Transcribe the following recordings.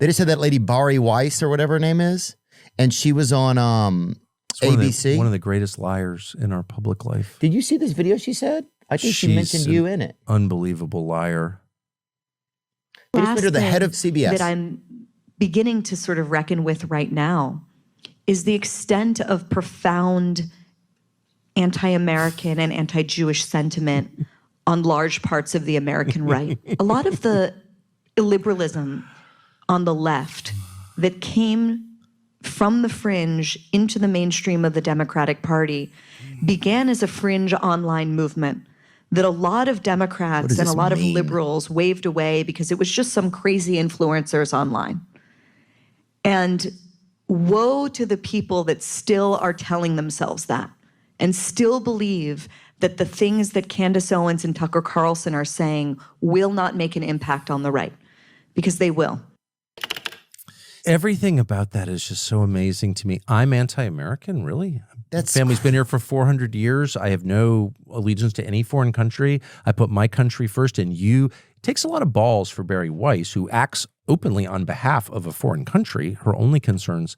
They just had that lady Bari Weiss or whatever her name is, and she was on ABC. One of the greatest liars in our public life. Did you see this video she said? I think she mentioned you in it. Unbelievable liar. They just made her the head of CBS. That I'm beginning to sort of reckon with right now is the extent of profound anti-American and anti-Jewish sentiment on large parts of the American right. A lot of the illiberalism on the left that came from the fringe into the mainstream of the Democratic Party began as a fringe online movement that a lot of Democrats and a lot of liberals waved away because it was just some crazy influencers online. And woe to the people that still are telling themselves that and still believe that the things that Candace Owens and Tucker Carlson are saying will not make an impact on the right, because they will. Everything about that is just so amazing to me. I'm anti-American, really? That's family's been here for 400 years. I have no allegiance to any foreign country. I put my country first, and it takes a lot of balls for Bari Weiss, who acts openly on behalf of a foreign country. Her only concerns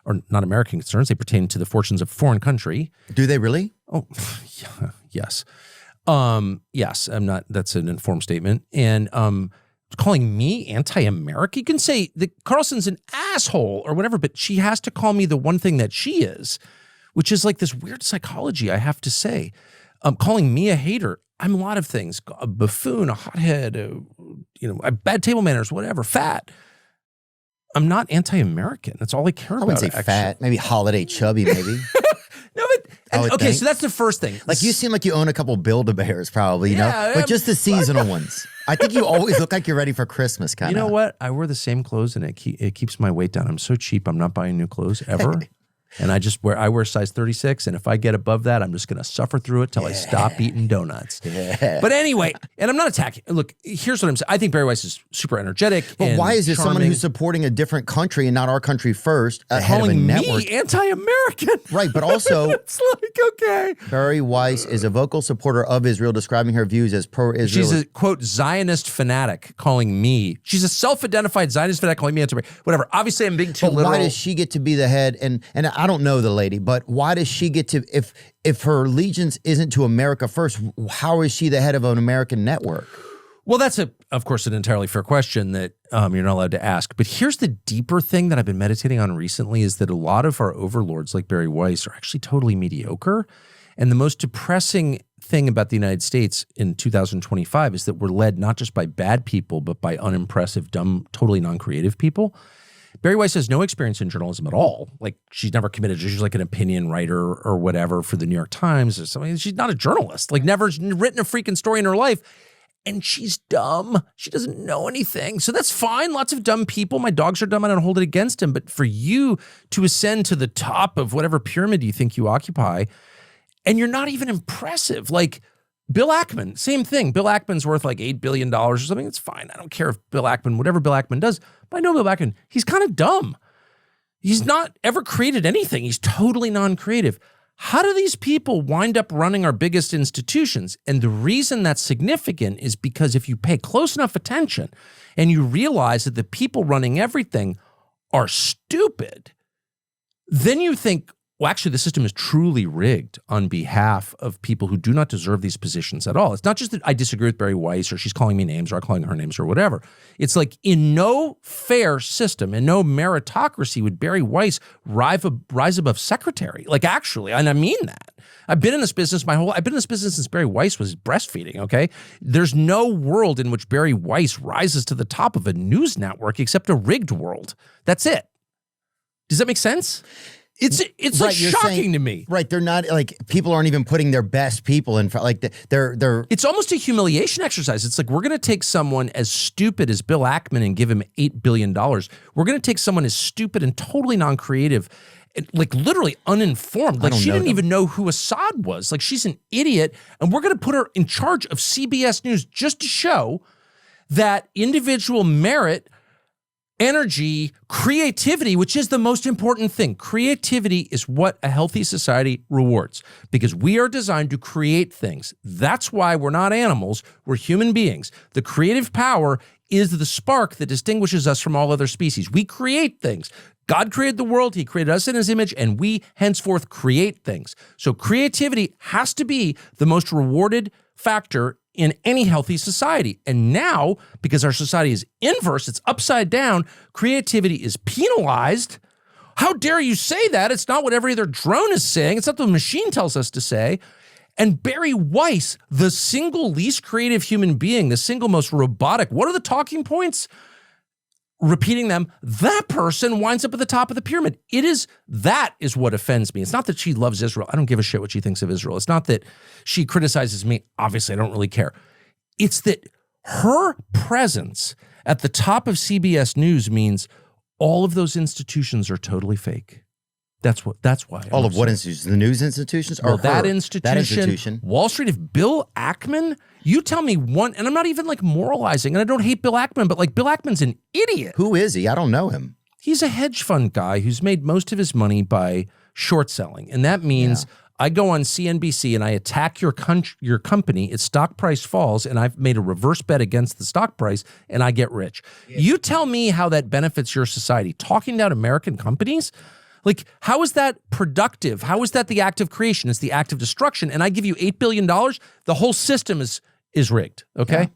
are not American concerns. They pertain to the fortunes of a foreign country. Do they really? Oh, yeah, yes. Yes, I'm not, that's an informed statement. And calling me anti-American, you can say that Carlson's an asshole or whatever, but she has to call me the one thing that she is, which is like this weird psychology, I have to say. Calling me a hater, I'm a lot of things, a buffoon, a hothead, bad table manners, whatever, fat. I'm not anti-American. That's all I care about. I wouldn't say fat, maybe holiday chubby, maybe. No, but okay, so that's the first thing. Like, you seem like you own a couple Build-A-Bears probably, you know? But just the seasonal ones. I think you always look like you're ready for Christmas, kind of. You know what? I wear the same clothes, and it keeps my weight down. I'm so cheap. I'm not buying new clothes ever. And I wear size 36, and if I get above that, I'm just going to suffer through it till I stop eating donuts. Yeah. But anyway, and I'm not attacking. Look, here's what I'm saying. I think Bari Weiss is super energetic. But why is there someone who's supporting a different country and not our country first? Calling me anti-American. Right, but also, it's like, okay. Bari Weiss is a vocal supporter of Israel, describing her views as pro-Israel. She's a, quote, Zionist fanatic, calling me. She's a self-identified Zionist fanatic, calling me anti-American. Whatever. Obviously, I'm being too literal. Why does she get to be the head? And I don't know the lady, but why does she get to, if her allegiance isn't to America first, how is she the head of an American network? Well, that's, of course, an entirely fair question that you're not allowed to ask. But here's the deeper thing that I've been meditating on recently is that a lot of our overlords like Bari Weiss are actually totally mediocre. And the most depressing thing about the United States in 2025 is that we're led not just by bad people, but by unimpressive, dumb, totally non-creative people. Bari Weiss has no experience in journalism at all. Like, she's never committed. She's like an opinion writer or whatever for the New York Times or something. She's not a journalist. Like, never written a freaking story in her life. And she's dumb. She doesn't know anything. So that's fine. Lots of dumb people. My dogs are dumb. I don't hold it against them. But for you to ascend to the top of whatever pyramid you think you occupy, and you're not even impressive. Like, Bill Ackman, same thing. Bill Ackman's worth like $8 billion or something. It's fine. I don't care if whatever Bill Ackman does. But I know Bill Ackman, he's kind of dumb. He's not ever created anything. He's totally non-creative. How do these people wind up running our biggest institutions? And the reason that's significant is because if you pay close enough attention and you realize that the people running everything are stupid, then you think, well, actually, the system is truly rigged on behalf of people who do not deserve these positions at all. It's not just that I disagree with Bari Weiss or she's calling me names or I'm calling her names or whatever. It's like in no fair system, in no meritocracy would Bari Weiss rise above secretary. Like, actually, and I mean that. I've been in this business since Bari Weiss was breastfeeding, okay? There's no world in which Bari Weiss rises to the top of a news network except a rigged world. That's it. Does that make sense? It's right, like shocking to me. Right, they're not, like, people aren't even putting their best people in front. Like, they're. It's almost a humiliation exercise. It's like, we're going to take someone as stupid as Bill Ackman and give him $8 billion. We're going to take someone as stupid and totally non-creative, like literally uninformed. Like, she didn't even know who Assad was. Like, she's an idiot. And we're going to put her in charge of CBS News just to show that individual merit energy, creativity, which is the most important thing. Creativity is what a healthy society rewards because we are designed to create things. That's why we're not animals, we're human beings. The creative power is the spark that distinguishes us from all other species. We create things. God created the world, he created us in his image, and we henceforth create things. So creativity has to be the most rewarded factor in any healthy society. And now, because our society is inverse, it's upside down, creativity is penalized. How dare you say that? It's not what every other drone is saying. It's not what the machine tells us to say. And Bari Weiss, the single least creative human being, the single most robotic, what are the talking points? Repeating them, that person winds up at the top of the pyramid. That is what offends me. It's not that she loves Israel. I don't give a shit what she thinks of Israel. It's not that she criticizes me. Obviously, I don't really care. It's that her presence at the top of CBS News means all of those institutions are totally fake. That's why. All of what institutions? The news institutions? Well, Or that her? institution, Wall Street, if Bill Ackman, you tell me one, and I'm not even like moralizing, and I don't hate Bill Ackman, but like Bill Ackman's an idiot. Who is he? I don't know him. He's a hedge fund guy who's made most of his money by short selling. And that means I go on CNBC and I attack your company, its stock price falls, and I've made a reverse bet against the stock price, and I get rich. Yeah. You tell me how that benefits your society. Talking down American companies? Like, how is that productive? How is that the act of creation? It's the act of destruction. And I give you $8 billion, the whole system is rigged, okay? Yeah.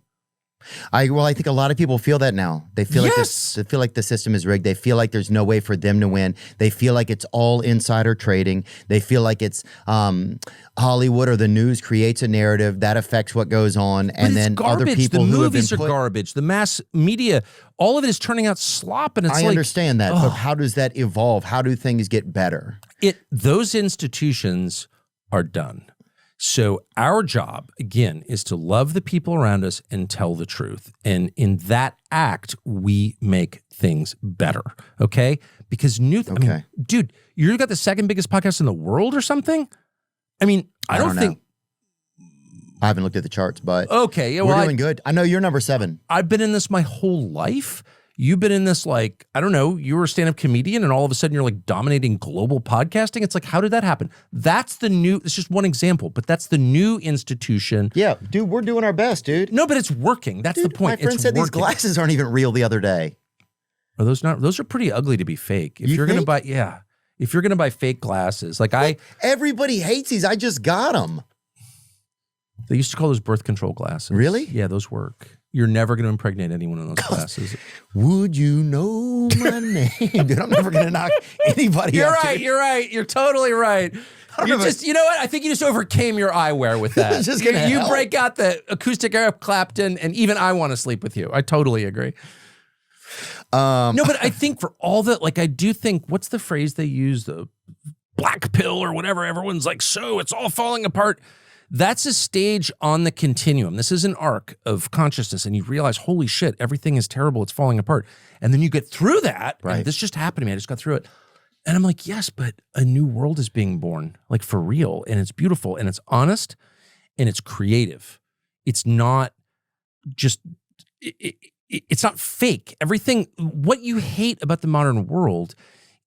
I think a lot of people feel that now. They feel like they feel like the system is rigged. They feel like there's no way for them to win. They feel like it's all insider trading. They feel like it's Hollywood or the news creates a narrative that affects what goes on, and then other people who have been movies are garbage. The mass media, all of it is turning out slop, and it's I understand that, but how does that evolve? How do things get better? Those institutions are done. So our job, again, is to love the people around us and tell the truth. And in that act, we make things better, okay? Because I mean, dude, you got the second biggest podcast in the world or something? I mean, I don't think... I haven't looked at the charts, but okay, yeah, we're doing good. I know you're number 7. I've been in this my whole life. You've been in this, like, I don't know, you were a stand-up comedian and all of a sudden you're like dominating global podcasting. It's like, how did that happen? It's just one example, but that's the new institution. Yeah, dude, we're doing our best, dude. No, but it's working. That's the point. My friend said these glasses aren't even real the other day. Are those not? Those are pretty ugly to be fake. If you're going to buy, if you're going to buy fake glasses, like everybody hates these. I just got them. They used to call those birth control glasses. Really? Yeah, those work. You're never going to impregnate anyone in those glasses. Would you know my name? Dude, I'm never going to knock anybody out. You're right. You're totally right. You know what? I think you just overcame your eyewear with that. You break out the acoustic Eric Clapton, and even I want to sleep with you. I totally agree. No, but I think for all that, like, I do think, what's the phrase they use? The black pill or whatever. Everyone's like, so it's all falling apart. That's a stage on the continuum. This is an arc of consciousness, and you realize, holy shit, everything is terrible. It's falling apart. And then you get through that. Right. And this just happened to me. I just got through it. And I'm like, yes, but a new world is being born, like for real. And it's beautiful, and it's honest, and it's creative. It's not just, it's not fake. Everything, what you hate about the modern world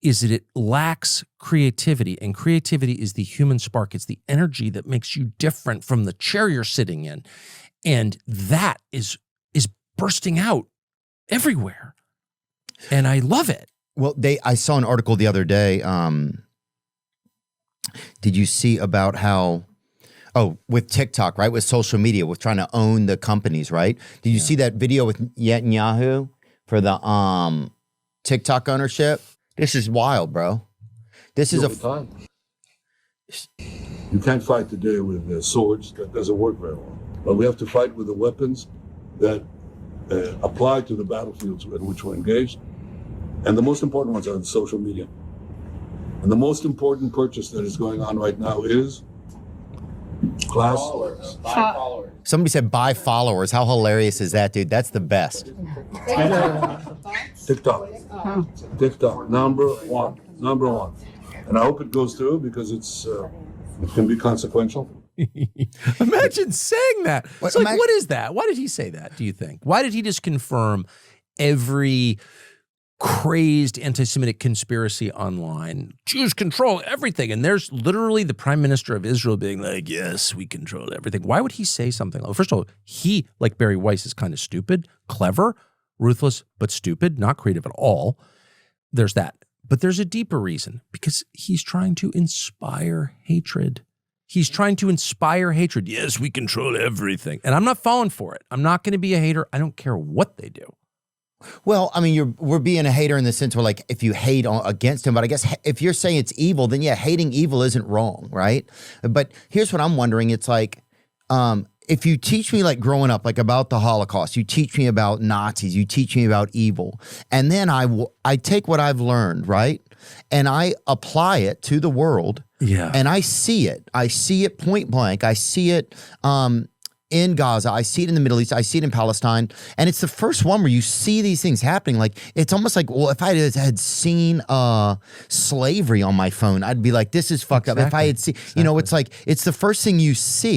is that it lacks creativity, and creativity is the human spark. It's the energy that makes you different from the chair you're sitting in. And that is bursting out everywhere. And I love it. Well, I saw an article the other day. Did you see about how, with TikTok, right? With social media, with trying to own the companies, right? Did you see that video with Netanyahu for the TikTok ownership? This is wild, bro. This is You can't fight today with swords. That doesn't work very well. But we have to fight with the weapons that apply to the battlefields in which we're engaged. And the most important ones are the social media. And the most important purchase that is going on right now is class. Followers. Somebody said buy followers. How hilarious is that, dude? That's the best. TikTok. TikTok. Number one. And I hope it goes through because it can be consequential. Imagine saying that. It's like, what is that? Why did he say that, do you think? Why did he just confirm every crazed anti-Semitic conspiracy online. Jews control everything. And there's literally the prime minister of Israel being like, yes, we control everything. Why would he say something like, first of all, he, like Bari Weiss, is kind of stupid, clever, ruthless, but stupid, not creative at all. There's that. But there's a deeper reason, because he's trying to inspire hatred. He's trying to inspire hatred. Yes, we control everything. And I'm not falling for it. I'm not going to be a hater. I don't care what they do. Well, I mean, we're being a hater in the sense where, like, if you hate against him, but I guess if you're saying it's evil, then yeah, hating evil isn't wrong, right? But here's what I'm wondering. It's like, if you teach me, like, growing up, like, about the Holocaust, you teach me about Nazis, you teach me about evil, and then I take what I've learned, right, and I apply it to the world, and I see it point blank, I see it in Gaza, I see it in the Middle East, I see it in Palestine, and it's the first one where you see these things happening. Like, it's almost like, well, if I had seen slavery on my phone, I'd be like, this is fucked up. If I had seen, you know, it's like, it's the first thing you see.